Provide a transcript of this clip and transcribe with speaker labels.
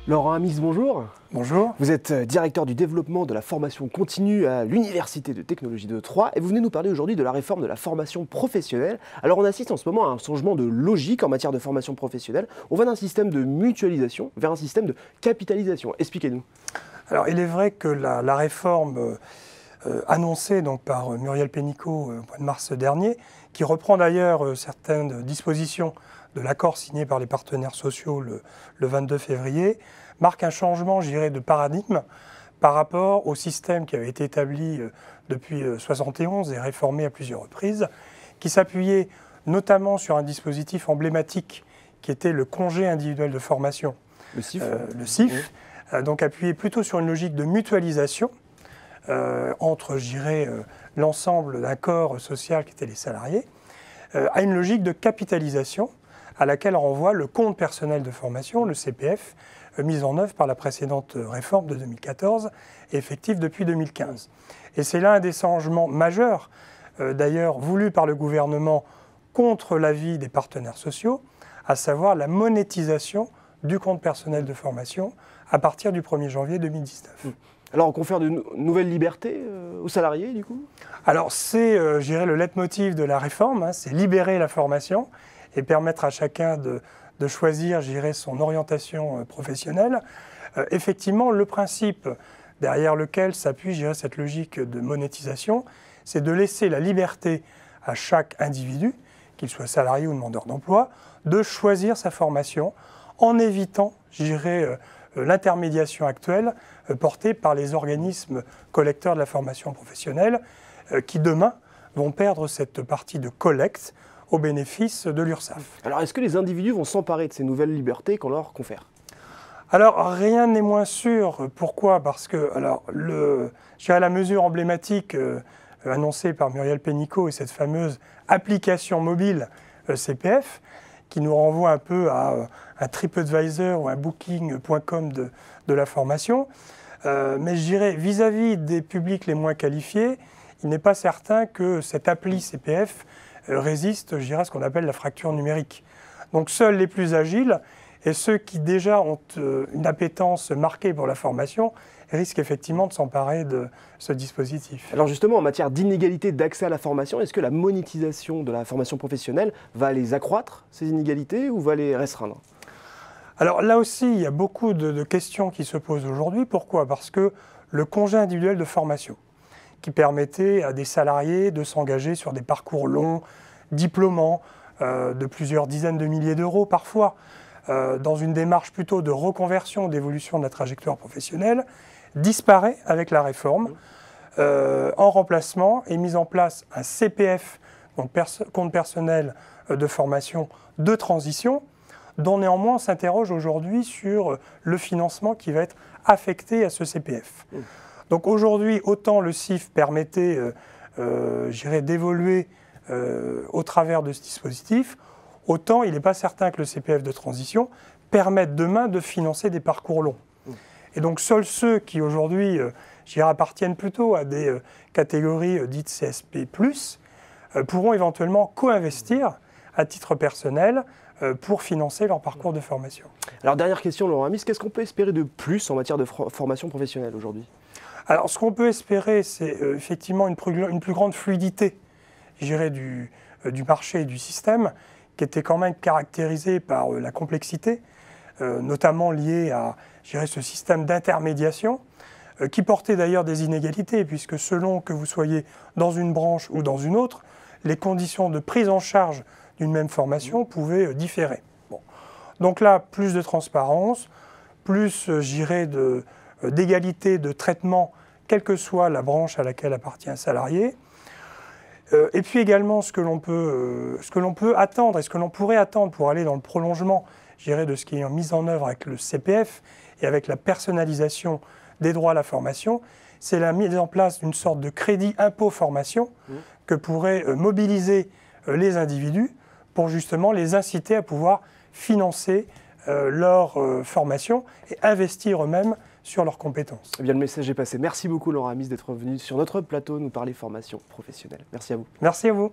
Speaker 1: Laurent Amis, bonjour.
Speaker 2: Bonjour.
Speaker 1: Vous êtes directeur du développement de la formation continue à l'Université de technologie de Troyes et vous venez nous parler aujourd'hui de la réforme de la formation professionnelle. Alors on assiste en ce moment à un changement de logique en matière de formation professionnelle. On va d'un système de mutualisation vers un système de capitalisation. Expliquez-nous.
Speaker 2: Alors il est vrai que la réforme annoncée donc, par Muriel Pénicaud au mois de mars dernier, qui reprend d'ailleurs certaines dispositions de l'accord signé par les partenaires sociaux le 22 février, marque un changement, je dirais, de paradigme par rapport au système qui avait été établi depuis 1971 et réformé à plusieurs reprises, qui s'appuyait notamment sur un dispositif emblématique qui était le congé individuel de formation,
Speaker 1: le CIF,
Speaker 2: donc appuyé plutôt sur une logique de mutualisation entre, je dirais, l'ensemble d'un corps social qui étaient les salariés, à une logique de capitalisation à laquelle renvoie le compte personnel de formation, le CPF, mis en œuvre par la précédente réforme de 2014 et effectif depuis 2015. Et c'est là un des changements majeurs, d'ailleurs voulu par le gouvernement contre l'avis des partenaires sociaux, à savoir la monétisation du compte personnel de formation à partir du 1er janvier 2019.
Speaker 1: Alors on confère de nouvelles libertés aux salariés du coup ?
Speaker 2: Alors c'est, je dirais, le leitmotiv de la réforme, c'est libérer la formation et permettre à chacun de choisir, je dirais, son orientation professionnelle. Effectivement, le principe derrière lequel s'appuie, je dirais, cette logique de monétisation, c'est de laisser la liberté à chaque individu, qu'il soit salarié ou demandeur d'emploi, de choisir sa formation en évitant, je dirais, l'intermédiation actuelle portée par les organismes collecteurs de la formation professionnelle qui, demain, vont perdre cette partie de collecte au bénéfice de l'URSSAF.
Speaker 1: Alors est-ce que les individus vont s'emparer de ces nouvelles libertés qu'on leur confère ?
Speaker 2: Alors rien n'est moins sûr. Pourquoi ? Parce que alors, je dirais, la mesure emblématique annoncée par Muriel Pénicaud et cette fameuse application mobile CPF, qui nous renvoie un peu à un TripAdvisor ou un Booking.com de la formation. Mais je dirais, vis-à-vis des publics les moins qualifiés, il n'est pas certain que cette appli CPF résiste, je dirais, à ce qu'on appelle la fracture numérique. Donc seuls les plus agiles et ceux qui déjà ont une appétence marquée pour la formation risquent effectivement de s'emparer de ce dispositif.
Speaker 1: Alors justement, en matière d'inégalité d'accès à la formation, est-ce que la monétisation de la formation professionnelle va les accroître, ces inégalités, ou va les restreindre ?
Speaker 2: Alors là aussi, il y a beaucoup de questions qui se posent aujourd'hui. Pourquoi ? Parce que le congé individuel de formation, qui permettait à des salariés de s'engager sur des parcours longs, diplômants, de plusieurs dizaines de milliers d'euros parfois, dans une démarche plutôt de reconversion, d'évolution de la trajectoire professionnelle, disparaît avec la réforme. En remplacement est mis en place un CPF, donc compte personnel de formation de transition, dont néanmoins on s'interroge aujourd'hui sur le financement qui va être affecté à ce CPF. Donc aujourd'hui, autant le CIF permettait, d'évoluer au travers de ce dispositif, autant il n'est pas certain que le CPF de transition permette demain de financer des parcours longs. Et donc seuls ceux qui aujourd'hui appartiennent plutôt à des catégories dites CSP+, pourront éventuellement co-investir à titre personnel pour financer leur parcours de formation.
Speaker 1: Alors dernière question, Laurent Amis, qu'est-ce qu'on peut espérer de plus en matière de formation professionnelle aujourd'hui ?
Speaker 2: Alors, ce qu'on peut espérer, c'est effectivement une plus grande fluidité, je dirais, du marché et du système, qui était quand même caractérisé par la complexité, notamment liée à, je dirais, ce système d'intermédiation, qui portait d'ailleurs des inégalités, puisque selon que vous soyez dans une branche ou dans une autre, les conditions de prise en charge d'une même formation pouvaient différer. Bon. Donc là, plus de transparence, plus, je dirais, d'égalité de traitement, quelle que soit la branche à laquelle appartient un salarié. Et puis également, ce que l'on peut attendre et ce que l'on pourrait attendre pour aller dans le prolongement, je dirais, de ce qui est mis en œuvre avec le CPF et avec la personnalisation des droits à la formation, c'est la mise en place d'une sorte de crédit impôt formation que pourraient mobiliser les individus pour justement les inciter à pouvoir financer leur formation et investir eux-mêmes sur leurs compétences.
Speaker 1: Eh bien, le message est passé. Merci beaucoup, Laurent Amis, d'être venu sur notre plateau nous parler formation professionnelle. Merci à vous.
Speaker 2: Merci à vous.